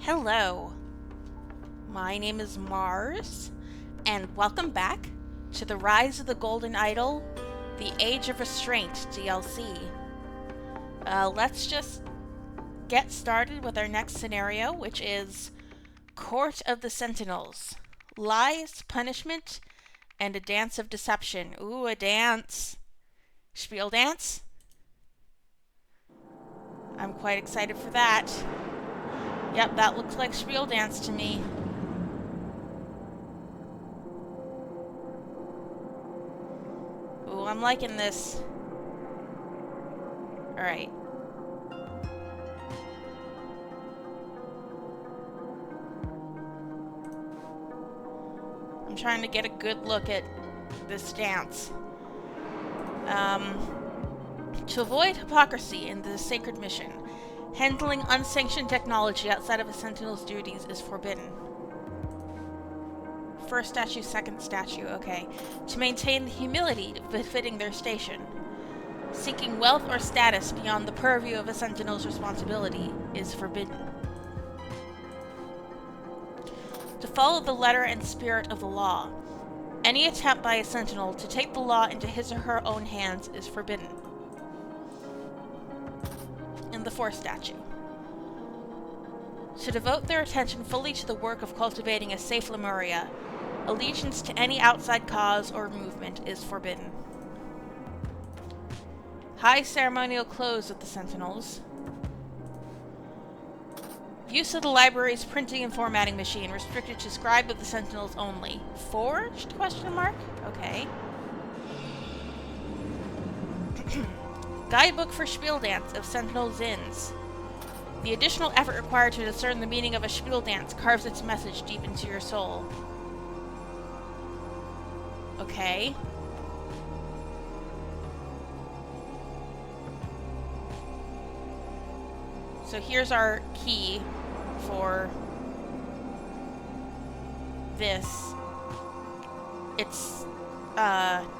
Hello, my name is Mars, and welcome back to the Rise of the Golden Idol, the Age of Restraint DLC. Let's just get started with our next scenario, which is Court of the Sentinels. Lies, punishment, and a dance of deception. Ooh, a dance. Speildance? I'm quite excited for that. Yep, that looks like Speildance to me. Ooh, I'm liking this. Alright. I'm trying to get a good look at this dance. To avoid hypocrisy in the sacred mission, handling unsanctioned technology outside of a sentinel's duties is forbidden. First statue, second statue, okay. To maintain the humility befitting their station. Seeking wealth or status beyond the purview of a sentinel's responsibility is forbidden. To follow the letter and spirit of the law. Any attempt by a sentinel to take the law into his or her own hands is forbidden. In the fourth statue. To devote their attention fully to the work of cultivating a safe Lemuria. Allegiance to any outside cause or movement is forbidden. High ceremonial clothes of the sentinels. Use of the library's printing and formatting machine restricted to scribe of the sentinels only. Forged? Question mark? Okay. Guidebook for Speildance of Sentinel Zins. The additional effort required to discern the meaning of a Speildance carves its message deep into your soul. Okay. So here's our key for this. It's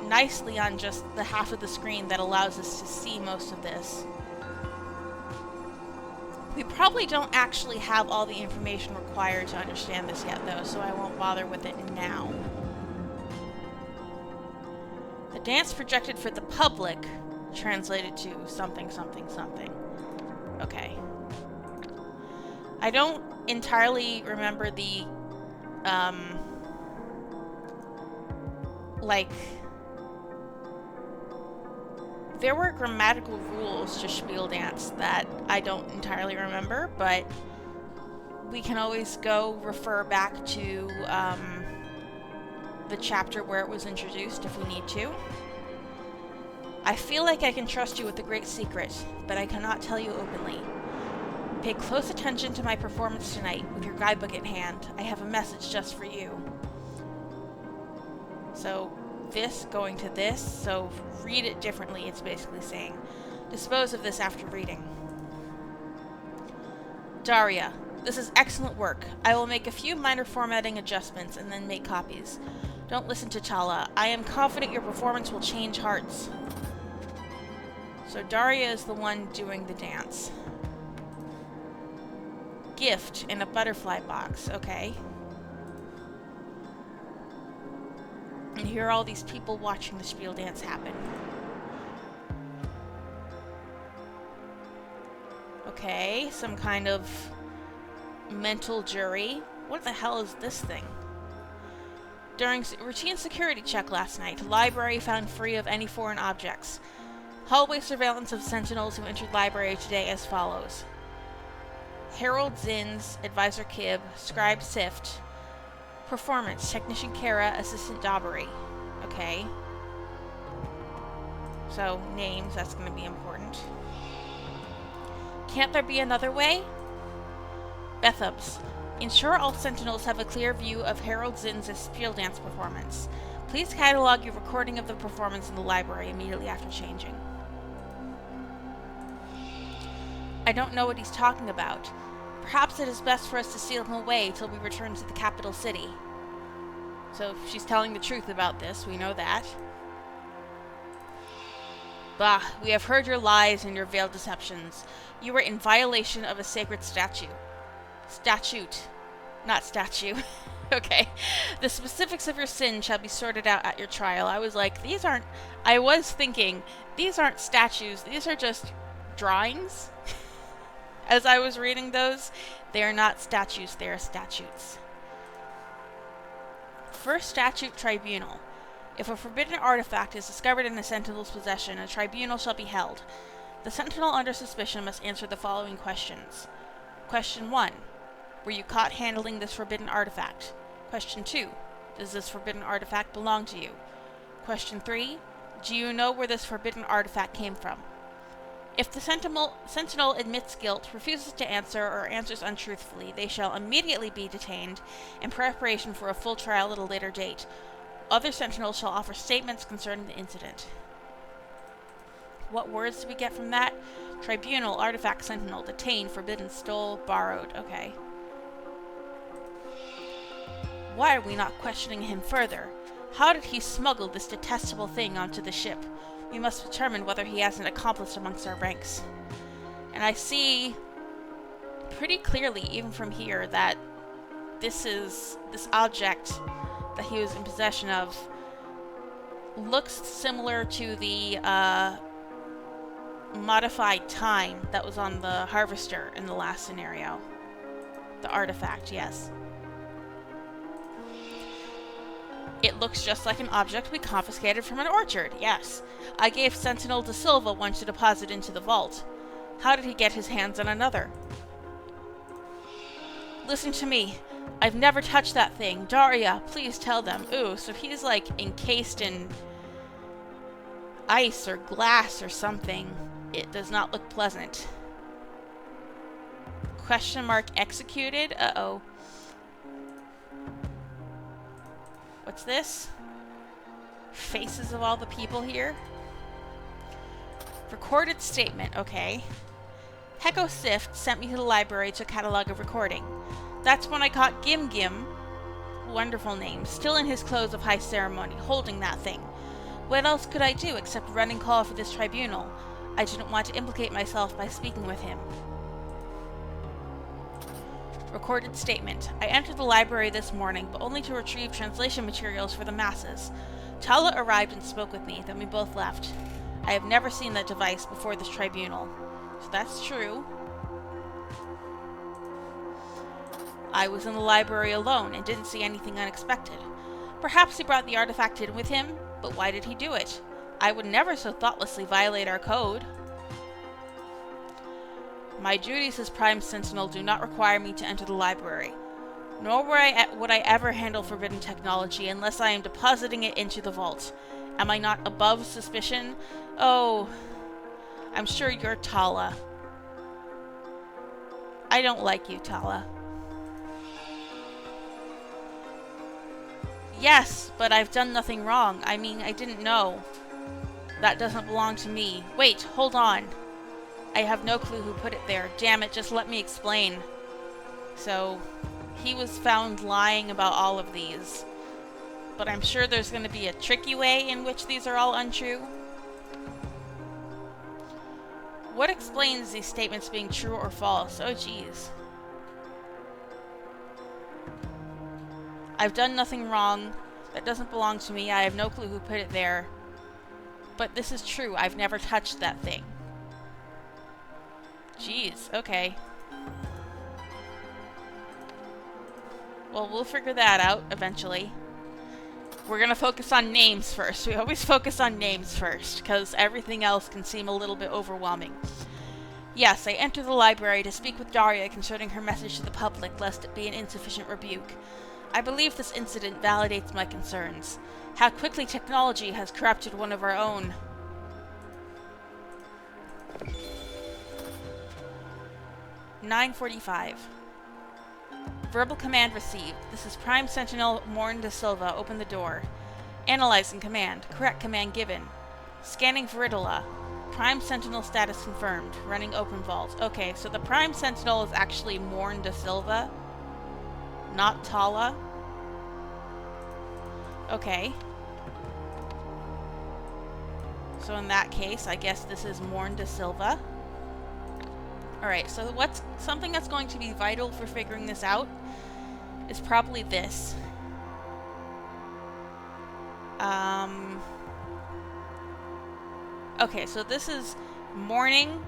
nicely on just the half of the screen that allows us to see most of this. We probably don't actually have all the information required to understand this yet, though, so I won't bother with it now. The dance projected for the public translated to something, something, something. Okay. I don't entirely remember the, there were grammatical rules to Speildance that I don't entirely remember, but we can always go refer back to, the chapter where it was introduced if we need to. I feel like I can trust you with the great secret, but I cannot tell you openly. Pay close attention to my performance tonight with your guidebook in hand. I have a message just for you. So, this going to this, so read it differently, it's basically saying. Dispose of this after reading. Daria, this is excellent work. I will make a few minor formatting adjustments and then make copies. Don't listen to Tala. I am confident your performance will change hearts. So Daria is the one doing the dance. Gift in a butterfly box. Okay. And here are all these people watching the Speildance happen. Okay, some kind of mental jury. What the hell is this thing? During routine security check last night, library found free of any foreign objects. Hallway surveillance of sentinels who entered library today as follows. Herald Zins, Advisor Kib, Scribe Sift. Performance, Technician Kara, Assistant Daubery. Okay. So, names, that's going to be important. Can't there be another way? Bethubs. Ensure all sentinels have a clear view of Herald Zin's Speildance performance. Please catalog your recording of the performance in the library immediately after changing. I don't know what he's talking about. Perhaps it is best for us to seal him away till we return to the capital city. So she's telling the truth about this, we know that. Bah, we have heard your lies and your veiled deceptions. You were in violation of a sacred statute. Statute. Not statue. Okay. The specifics of your sin shall be sorted out at your trial. I was like, I was thinking, these aren't statues, these are just drawings. As I was reading those, they are not statues, they are statutes. First statute, tribunal. If a forbidden artifact is discovered in a sentinel's possession, a tribunal shall be held. The sentinel under suspicion must answer the following questions. Question 1. Were you caught handling this forbidden artifact? Question 2. Does this forbidden artifact belong to you? Question 3. Do you know where this forbidden artifact came from? If the sentinel admits guilt, refuses to answer, or answers untruthfully, they shall immediately be detained in preparation for a full trial at a later date. Other sentinels shall offer statements concerning the incident. What words do we get from that? Tribunal, artifact, sentinel, detained, forbidden, stole, borrowed. Okay. Why are we not questioning him further? How did he smuggle this detestable thing onto the ship? We must determine whether he has an accomplice amongst our ranks. And I see pretty clearly, even from here, that this object that he was in possession of looks similar to the modified time that was on the harvester in the last scenario. The artifact, yes. It looks just like an object we confiscated from an orchard, yes. I gave Sentinel de Silva one to deposit into the vault. How did he get his hands on another? Listen to me. I've never touched that thing. Daria, please tell them. Ooh, so he's like encased in ice or glass or something. It does not look pleasant. Question mark executed? Uh-oh. What's this? Faces of all the people here? Recorded statement, okay. Heko Sift sent me to the library to catalog a recording. That's when I caught Gim Gim, wonderful name, still in his clothes of high ceremony, holding that thing. What else could I do except running call for this tribunal? I didn't want to implicate myself by speaking with him. Recorded statement. I entered the library this morning, but only to retrieve translation materials for the masses. Tala arrived and spoke with me, then we both left. I have never seen that device before this tribunal. So that's true. I was in the library alone and didn't see anything unexpected. Perhaps he brought the artifact in with him, but why did he do it? I would never so thoughtlessly violate our code. My duties as Prime Sentinel do not require me to enter the library, nor would I ever handle forbidden technology unless I am depositing it into the vault. Am I not above suspicion? Oh, I'm sure you're Tala. I don't like you, Tala. Yes, but I've done nothing wrong. I mean, I didn't know. That doesn't belong to me. Wait, hold on. I have no clue who put it there. Damn it, just let me explain. So, he was found lying about all of these. But I'm sure there's going to be a tricky way in which these are all untrue. What explains these statements being true or false? Oh, geez. I've done nothing wrong. That doesn't belong to me. I have no clue who put it there. But this is true. I've never touched that thing. Jeez, okay. Well, we'll figure that out eventually. We're gonna focus on names first. We always focus on names first, because everything else can seem a little bit overwhelming. Yes, I entered the library to speak with Daria concerning her message to the public, lest it be an insufficient rebuke. I believe this incident validates my concerns. How quickly technology has corrupted one of our own. (9:45). Verbal command received. This is Prime Sentinel Morn de Silva. Open the door. Analyzing command. Correct command given. Scanning Veridula. Prime Sentinel status confirmed. Running open vault. Okay, so the Prime Sentinel is actually Morn de Silva, not Tala. Okay. So in that case, I guess this is Morn de Silva. Alright, so what's something that's going to be vital for figuring this out is probably this. Okay, so this is morning,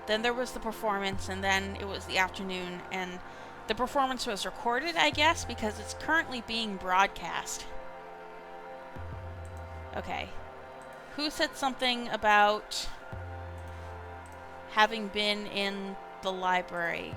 then there was the performance, and then it was the afternoon, and the performance was recorded, I guess, because it's currently being broadcast. Okay. Who said something about having been in the library?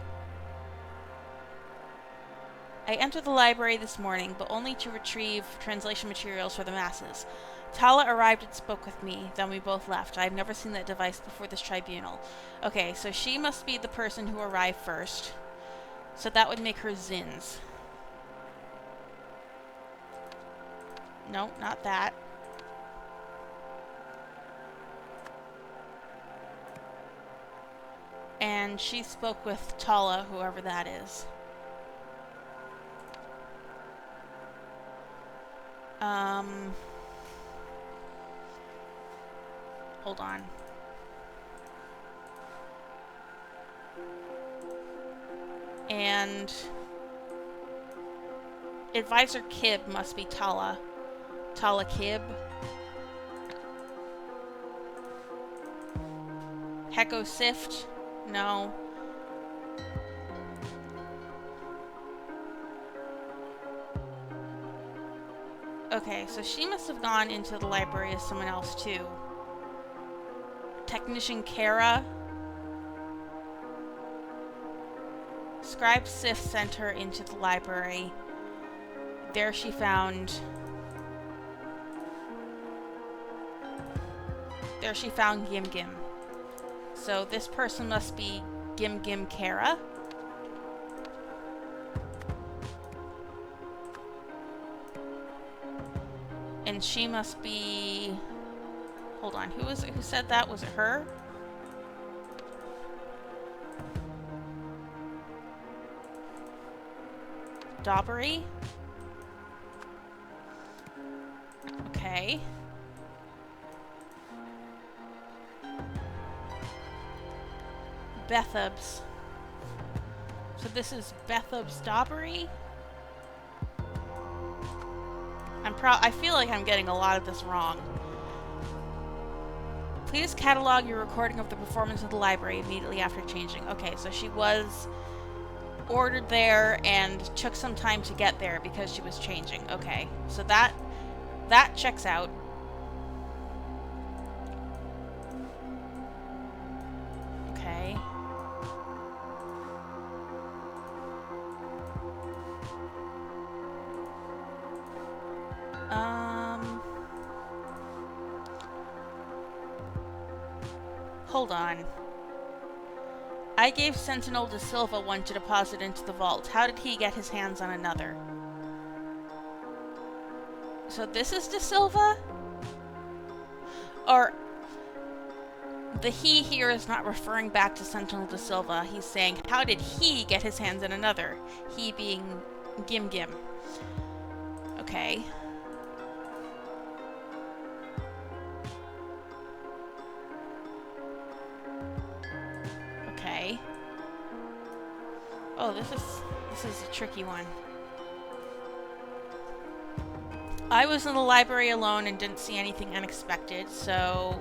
I entered the library this morning, but only to retrieve translation materials for the masses. Tala arrived and spoke with me, then we both left. I have never seen that device before this tribunal. Okay, so she must be the person who arrived first. So that would make her Zins. No, not that. And she spoke with Tala, whoever that is. Hold on. And Advisor Kib must be Tala. Tala Kib. Heko Sift? No. Okay, so she must have gone into the library as someone else too. Technician Kara. Scribe Sif sent her into the library. There she found Gim Gim. So this person must be Gim Gim Kara. And she must be... Hold on, who said that? Was it her? Daubery? Okay. Bethubs. So this is Bethubs Daubery? I feel like I'm getting a lot of this wrong. Please catalog your recording of the performance of the library immediately after changing. Okay, so she was ordered there and took some time to get there because she was changing. Okay, so that checks out. Okay. Hold on. I gave Sentinel De Silva one to deposit into the vault. How did he get his hands on another? So this is De Silva? Or... the he here is not referring back to Sentinel De Silva. He's saying, how did he get his hands on another? He being Gim Gim. Okay. Okay. Oh, this is a tricky one. I was in the library alone and didn't see anything unexpected, so...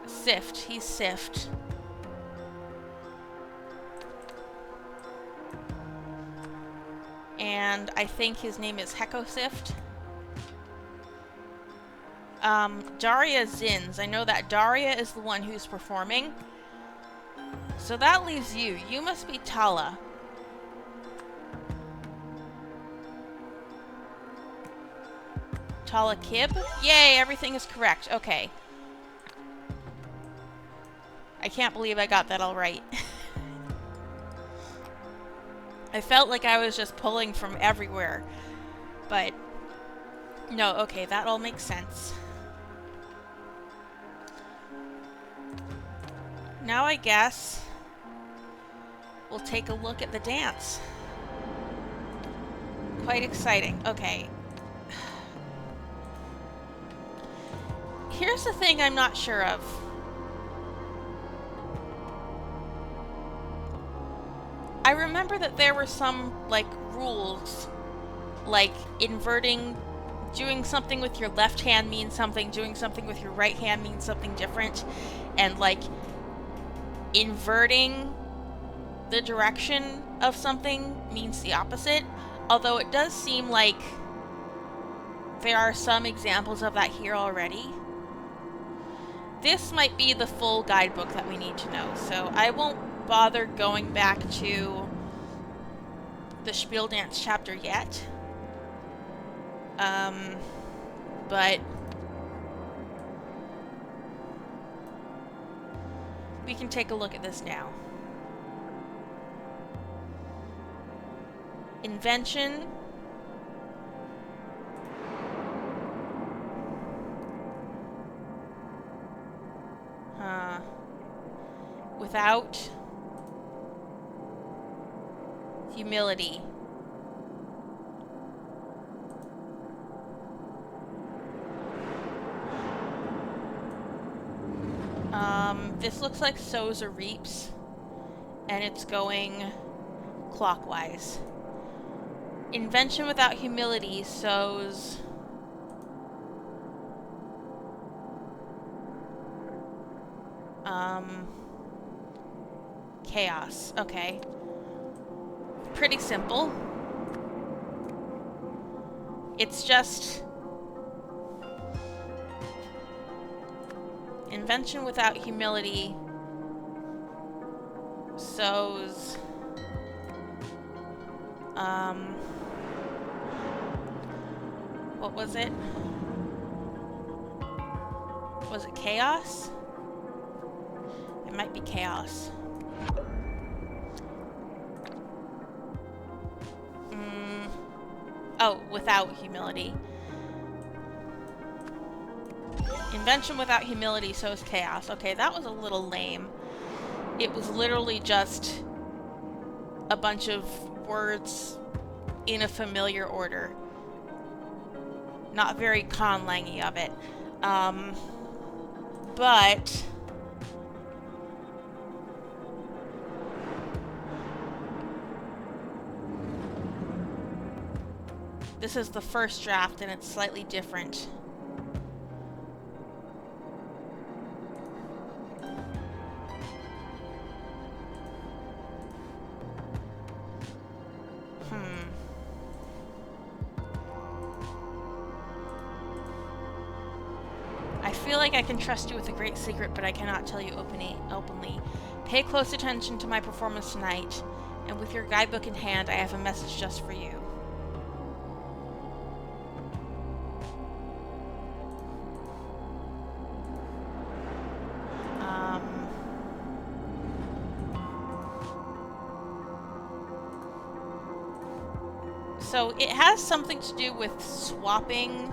Sift. He's Sift. And I think his name is Heko Sift. Daria Zins. I know that Daria is the one who's performing. So that leaves you. You must be Tala. Tala Kib? Yay, everything is correct. Okay. I can't believe I got that all right. I felt like I was just pulling from everywhere. But... no, okay, that all makes sense. Now I guess we'll take a look at the dance. Quite exciting. Okay. Here's the thing I'm not sure of. I remember that there were some, like, rules, like inverting, doing something with your left hand means something, doing something with your right hand means something different, and, like, inverting the direction of something means the opposite, although it does seem like there are some examples of that here already. This might be the full guidebook that we need to know, so I won't bother going back to the Speildance chapter yet. But we can take a look at this now. Invention. Without humility. This looks like sows or reaps, and it's going clockwise. Invention without humility sows chaos. Okay. Pretty simple. It's just invention without humility sows what was it? Was it chaos? It might be chaos. Oh, without humility. Invention without humility sows chaos. Okay, that was a little lame. It was literally just a bunch of words in a familiar order. Not very conlangy of it. But this is the first draft and it's slightly different. I feel like I can trust you with a great secret, but I cannot tell you openly. Pay close attention to my performance tonight, and with your guidebook in hand, I have a message just for you. So it has something to do with swapping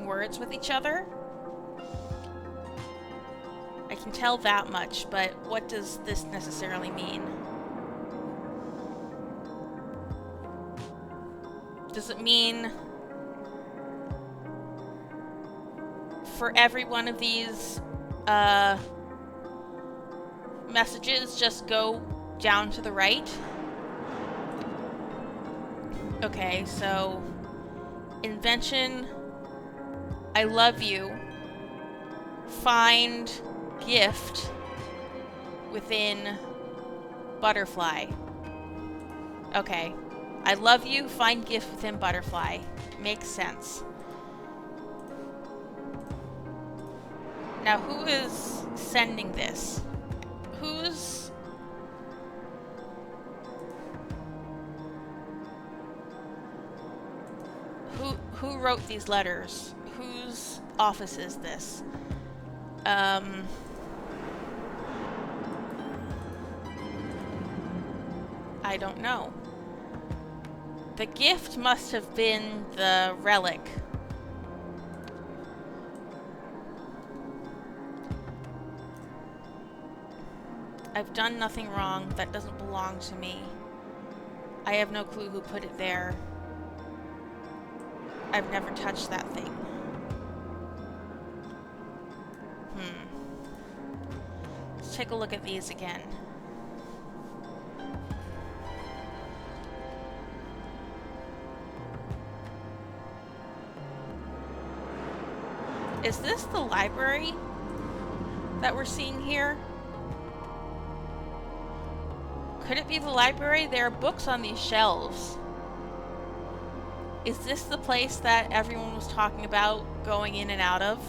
words with each other. I can tell that much, but what does this necessarily mean? Does it mean for every one of these messages just go down to the right? Okay, so invention, I love you, find gift within butterfly. Okay, I love you, find gift within butterfly. Makes sense. Now who is sending this? Who wrote these letters? Whose office is this? I don't know. The gift must have been the relic. I've done nothing wrong. That doesn't belong to me. I have no clue who put it there. I've never touched that thing. Let's take a look at these again. Is this the library that we're seeing here? Could it be the library? There are books on these shelves. Is this the place that everyone was talking about going in and out of?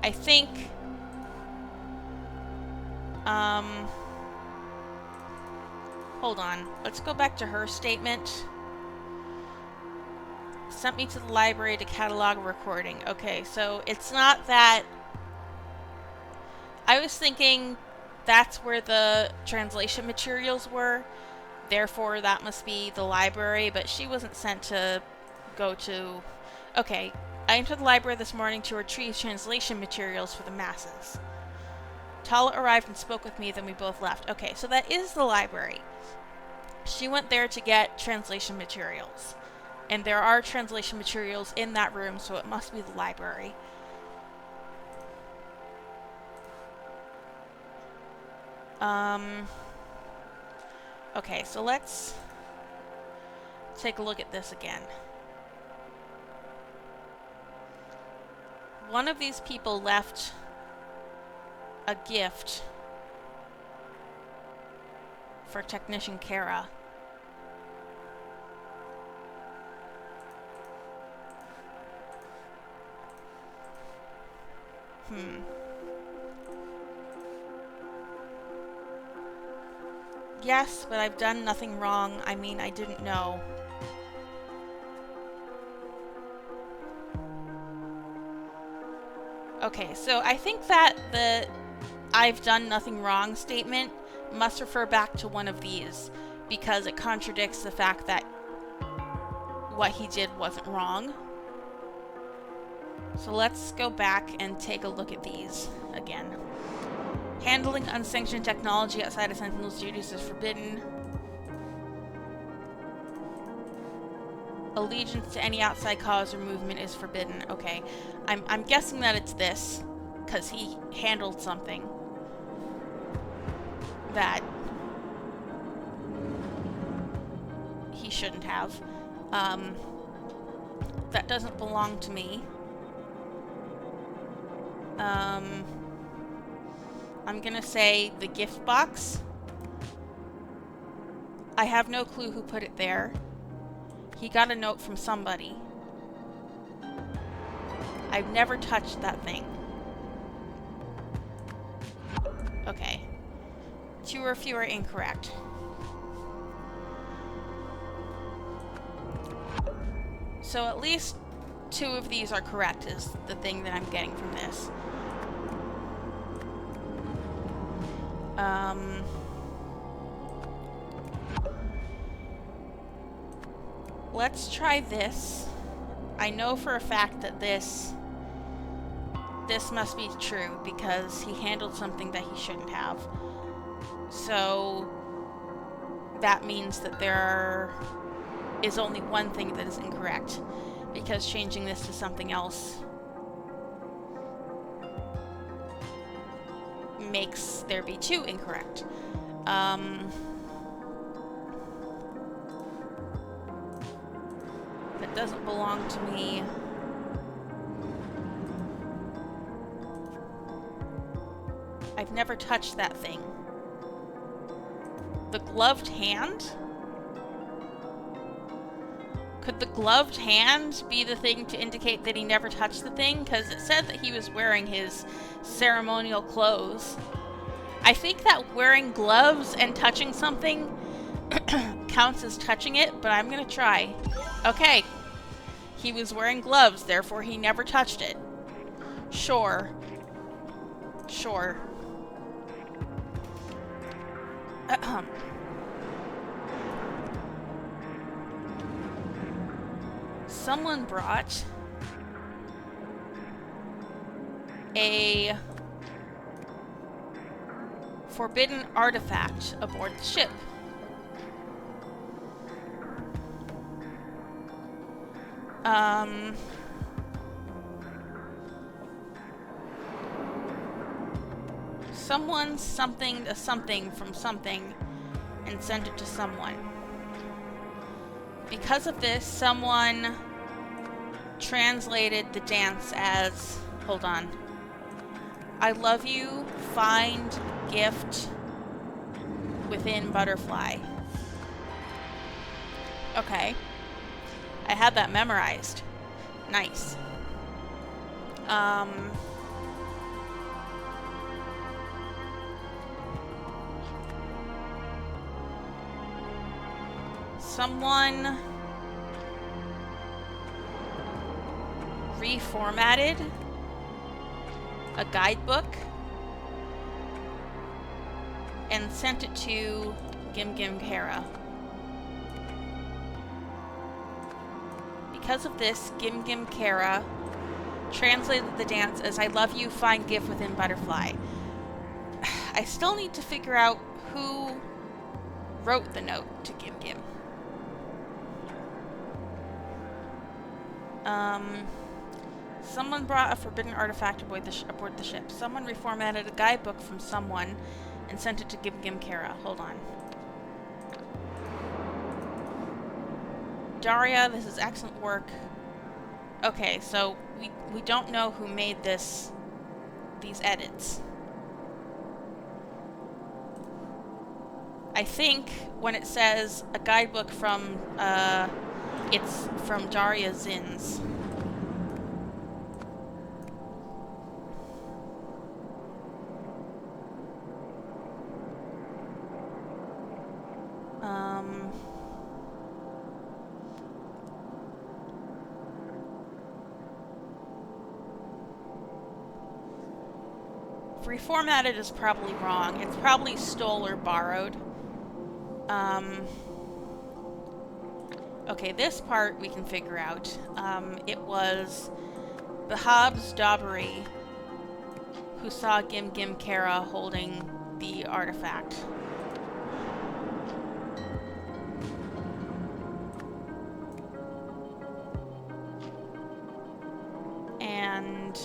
I think... hold on. Let's go back to her statement. Sent me to the library to catalog a recording. Okay, so it's not that... I was thinking that's where the translation materials were. Therefore, that must be the library, but she wasn't sent to go to... Okay, I entered the library this morning to retrieve translation materials for the masses. Tala arrived and spoke with me, then we both left. Okay, so that is the library. She went there to get translation materials. And there are translation materials in that room, so it must be the library. Okay, so let's take a look at this again. One of these people left a gift for Technician Kara. Yes, but I've done nothing wrong. I mean, I didn't know. Okay, so I think that the I've done nothing wrong statement must refer back to one of these, because it contradicts the fact that what he did wasn't wrong. So let's go back and take a look at these again. Handling unsanctioned technology outside of Sentinel's duties is forbidden. Allegiance to any outside cause or movement is forbidden. Okay, I'm guessing that it's this, because he handled something that he shouldn't have. That doesn't belong to me. I'm gonna say the gift box. I have no clue who put it there. He got a note from somebody. I've never touched that thing. Okay. 2 or fewer incorrect. So at least 2 of these are correct is the thing that I'm getting from this. Let's try this. I know for a fact that this must be true because he handled something that he shouldn't have. So that means that there is only one thing that is incorrect, because changing this to something else makes there be 2 incorrect. That doesn't belong to me. I've never touched that thing. The gloved hand? Could the gloved hand be the thing to indicate that he never touched the thing? Because it said that he was wearing his ceremonial clothes. I think that wearing gloves and touching something counts as touching it, but I'm gonna try. Okay. He was wearing gloves, therefore he never touched it. Sure. Sure. Someone brought a forbidden artifact aboard the ship. Someone something a something from something and sent it to someone. Because of this, someone translated the dance as, hold on, I love you, find gift within butterfly. Okay. I had that memorized. Nice. Someone reformatted a guidebook and sent it to Gim Gim Kara. Because of this, Gim Gim Kara translated the dance as I love you, find gift within butterfly. I still need to figure out who wrote the note to Gim Gim. Someone brought a forbidden artifact aboard the ship. Someone reformatted a guidebook from someone and sent it to Gim Gim Kara. Hold on. Daria, this is excellent work. Okay, so we don't know who made these edits. I think when it says a guidebook from, it's from Daria Zins. Reformatted is probably wrong. It's probably stole or borrowed. Okay, this part we can figure out. It was Bahab's Dabari who saw Gim Gim Kara holding the artifact. And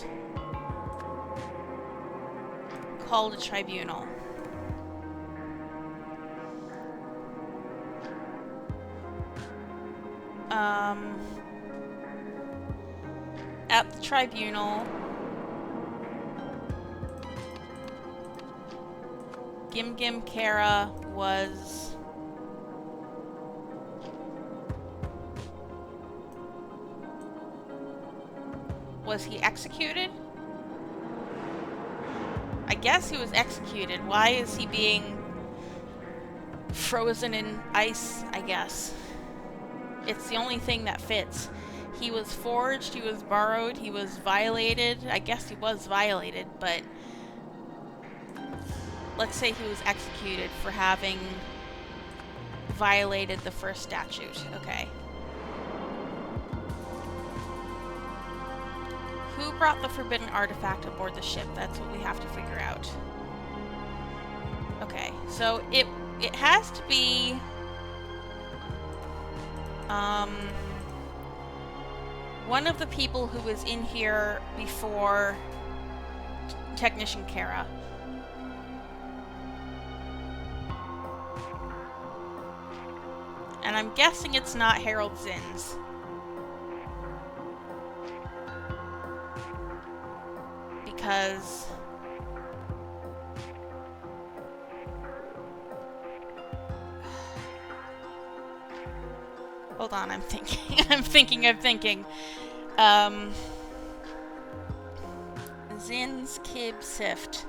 called a tribunal. At the tribunal, Gim Gim Kara was he executed? I guess he was executed. Why is he being frozen in ice, I guess? It's the only thing that fits. He was forged, he was borrowed, he was violated. I guess he was violated, but let's say he was executed for having violated the first statute. Okay. Who brought the forbidden artifact aboard the ship? That's what we have to figure out. Okay, so it has to be one of the people who was in here before Technician Kara. And I'm guessing it's not Harold Zins. Because hold on, I'm thinking. I'm thinking. Zins, Kib, Sift.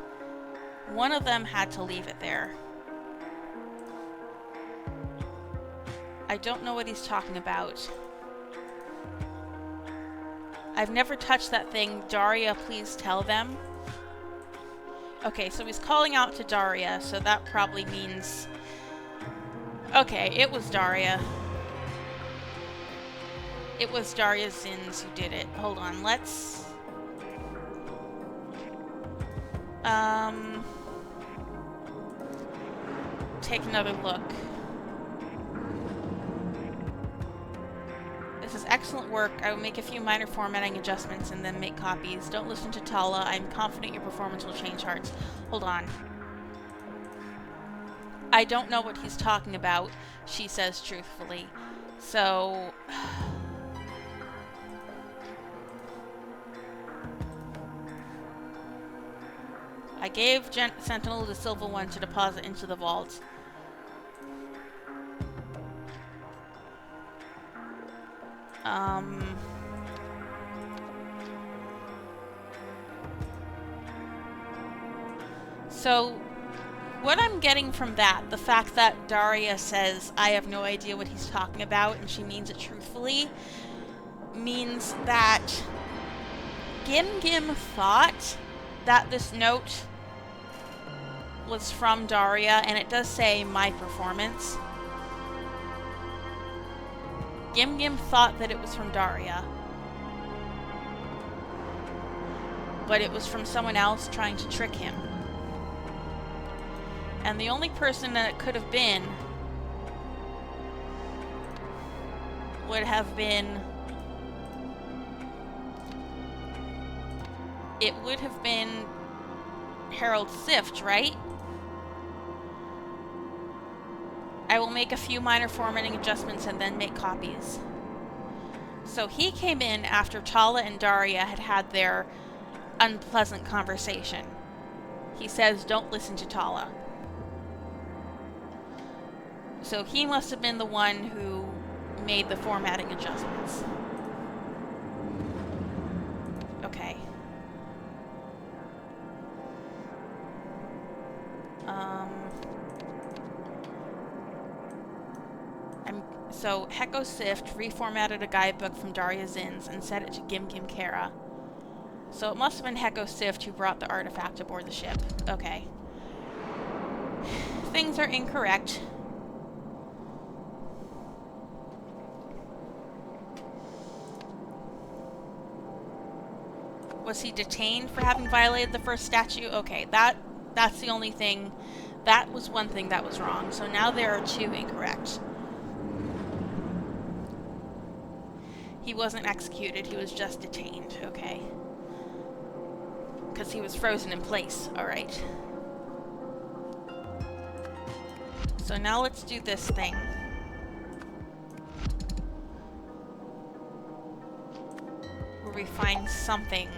One of them had to leave it there. I don't know what he's talking about. I've never touched that thing. Daria, please tell them. Okay, so he's calling out to Daria, so that probably means... Okay, it was Daria. It was Daria Zins who did it. Hold on, let's... take another look. This is Excellent work. I will make a few minor formatting adjustments and then make copies. Don't listen to Tala. I'm confident your performance will change hearts. Hold on. I don't know what he's talking about, she says truthfully. So... I gave Sentinel the silver one to deposit into the vault. So, what I'm getting from that, the fact that Daria says, I have no idea what he's talking about, and she means it truthfully, means that Gim thought that this note was from Daria, and it does say my performance. Gim thought that it was from Daria, but it was from someone else trying to trick him. And the only person that it could have been would have been... It would have been Harold Sift, right? I will make a few minor formatting adjustments and then make copies. So he came in after Tala and Daria had had their unpleasant conversation. He says, don't listen to Tala. So he must have been the one who made the formatting adjustments. Okay. So Heko Sift reformatted a guidebook from Daria Zin's and sent it to Gim Kara. So it must have been Heko Sift who brought the artifact aboard the ship. Okay. Things are incorrect. Was he detained for having violated the first statute? Okay, that's the only thing. That was one thing that was wrong. So now there are two incorrect. He wasn't executed, he was just detained. Okay. Because he was frozen in place. Alright. So now let's do this thing. Where we find something.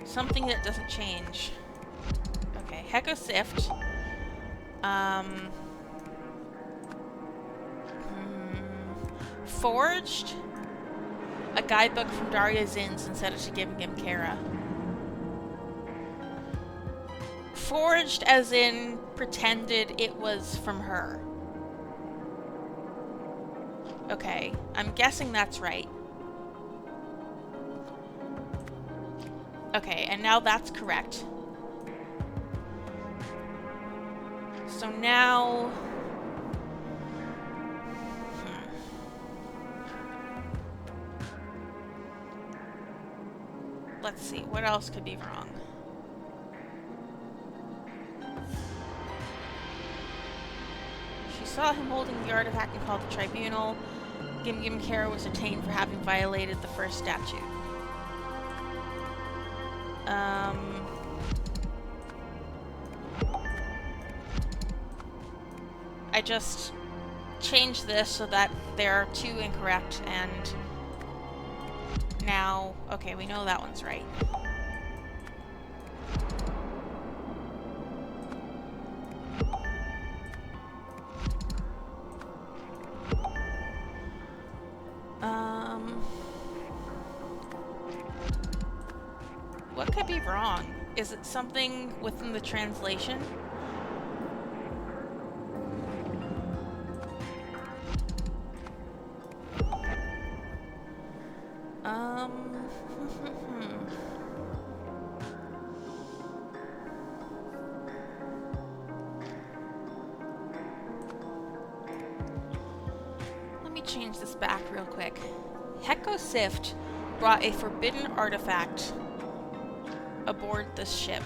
Something that doesn't change. Okay, Heko Sift. Forged a guidebook from Daria Zin's and sent it to Gim Kara. Forged as in pretended it was from her. Okay, I'm guessing that's right. Okay, and now that's correct. So now... Let's see, what else could be wrong? She saw him holding the artifact and called the tribunal. Gim Kara was detained for having violated the first statute. I just changed this so that there are two incorrect, and now, okay, we know that one's right. What could be wrong? Is it something within the translation? Let me change this back real quick. Heko Sift brought a forbidden artifact aboard this ship.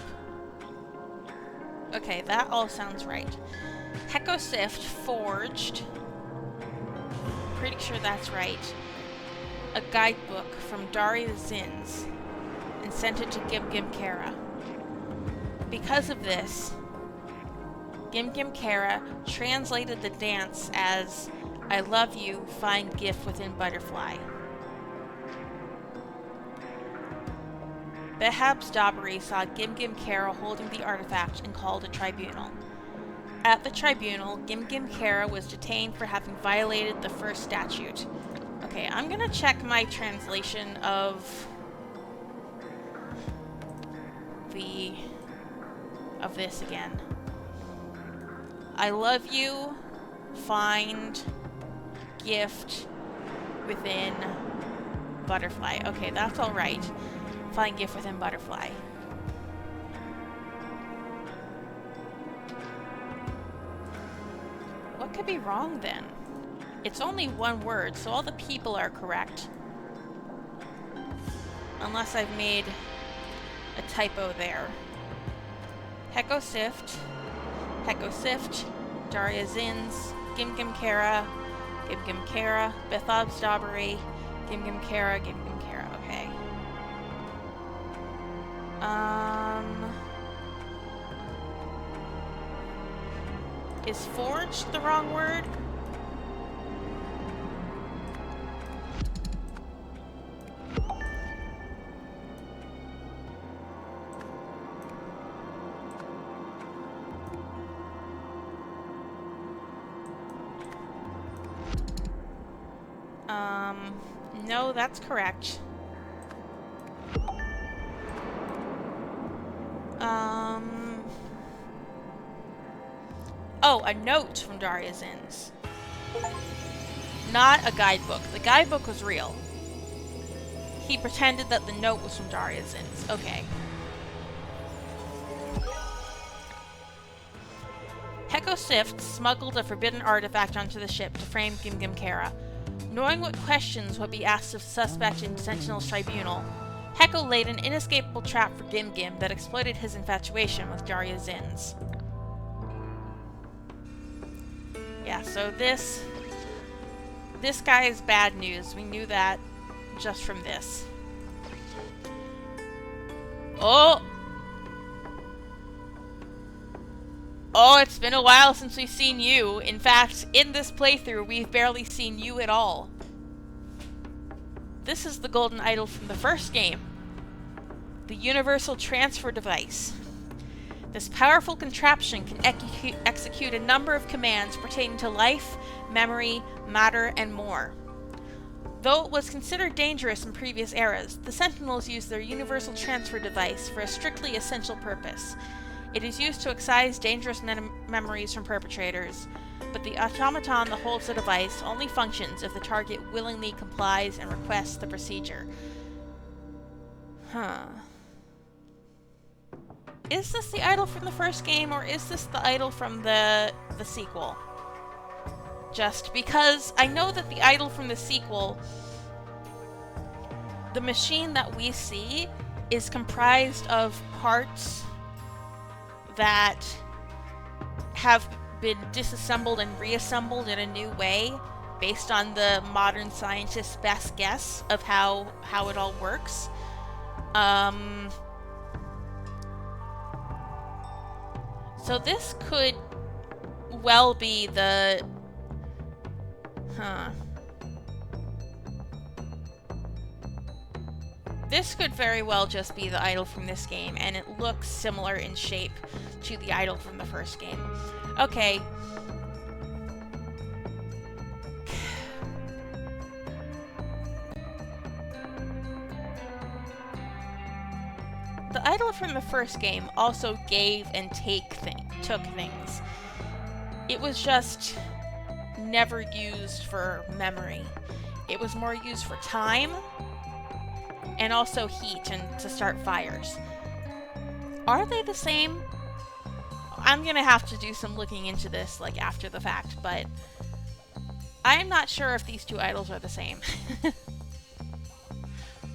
Okay, that all sounds right. Hecosift forged, pretty sure that's right, a guidebook from Daria Zins and sent it to Gim Kara. Because of this, Gim Kara translated the dance as "I love you, find gift within butterfly." Behab's Dabari saw Gim Kara holding the artifact and called a tribunal. At the tribunal, Gim Kara was detained for having violated the first statute. Okay, I'm gonna check my translation of this again. I love you, find gift within butterfly. Okay, that's all right. Find gift within butterfly. What could be wrong then? It's only one word, so all the people are correct. Unless I've made a typo there. Hecosift, Daria Zins, Gim Kara, Bethab's Dabari, Gim Kara, okay. Is forged the wrong word? No, that's correct. Oh, a note from Daria Zins. Not a guidebook. The guidebook was real. He pretended that the note was from Daria Zins. Okay. Hecosift smuggled a forbidden artifact onto the ship to frame Gim Kara. Knowing what questions would be asked of the suspect in Sentinel's tribunal, Heko laid an inescapable trap for Gim that exploited his infatuation with Daria Zins. Yeah, so this guy is bad news. We knew that just from this. Oh! Oh, it's been a while since we've seen you. In fact, in this playthrough, we've barely seen you at all. This is the golden idol from the first game. The universal transfer device. This powerful contraption can execute a number of commands pertaining to life, memory, matter, and more. Though it was considered dangerous in previous eras, the Sentinels used their universal transfer device for a strictly essential purpose. It is used to excise dangerous memories from perpetrators, but the automaton that holds the device only functions if the target willingly complies and requests the procedure. Huh. Is this the idol from the first game, or is this the idol from the sequel? Just because I know that the idol from the sequel, the machine that we see, is comprised of parts that have been disassembled and reassembled in a new way based on the modern scientist's best guess of how it all works. So this could well be the... This could very well just be the idol from this game, and it looks similar in shape to the idol from the first game. Okay. The idol from the first game also gave and took things. It was just never used for memory. It was more used for time, and also heat and to start fires. Are they the same? I'm gonna have to do some looking into this, like, after the fact, but I'm not sure if these two idols are the same.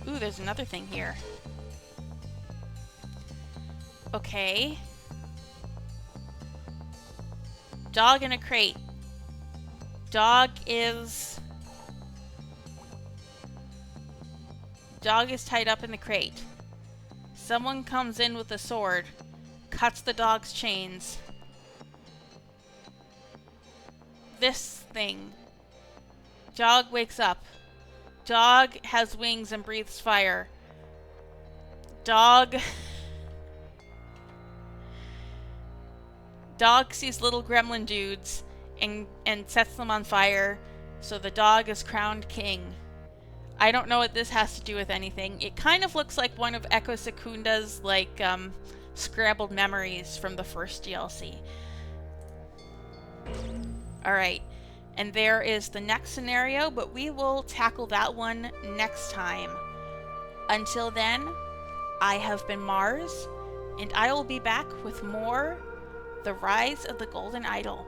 Ooh, there's another thing here. Okay. Dog in a crate. Dog is tied up in the crate. Someone comes in with a sword, cuts the dog's chains. This thing. Dog wakes up. Dog has wings and breathes fire. Dog sees little gremlin dudes and sets them on fire, so the dog is crowned king. I don't know what this has to do with anything. It kind of looks like one of Echo Secunda's, like, scrambled memories from the first DLC. Alright, and there is the next scenario, but we will tackle that one next time. Until then, I have been Mars, and I will be back with more The Rise of the Golden Idol.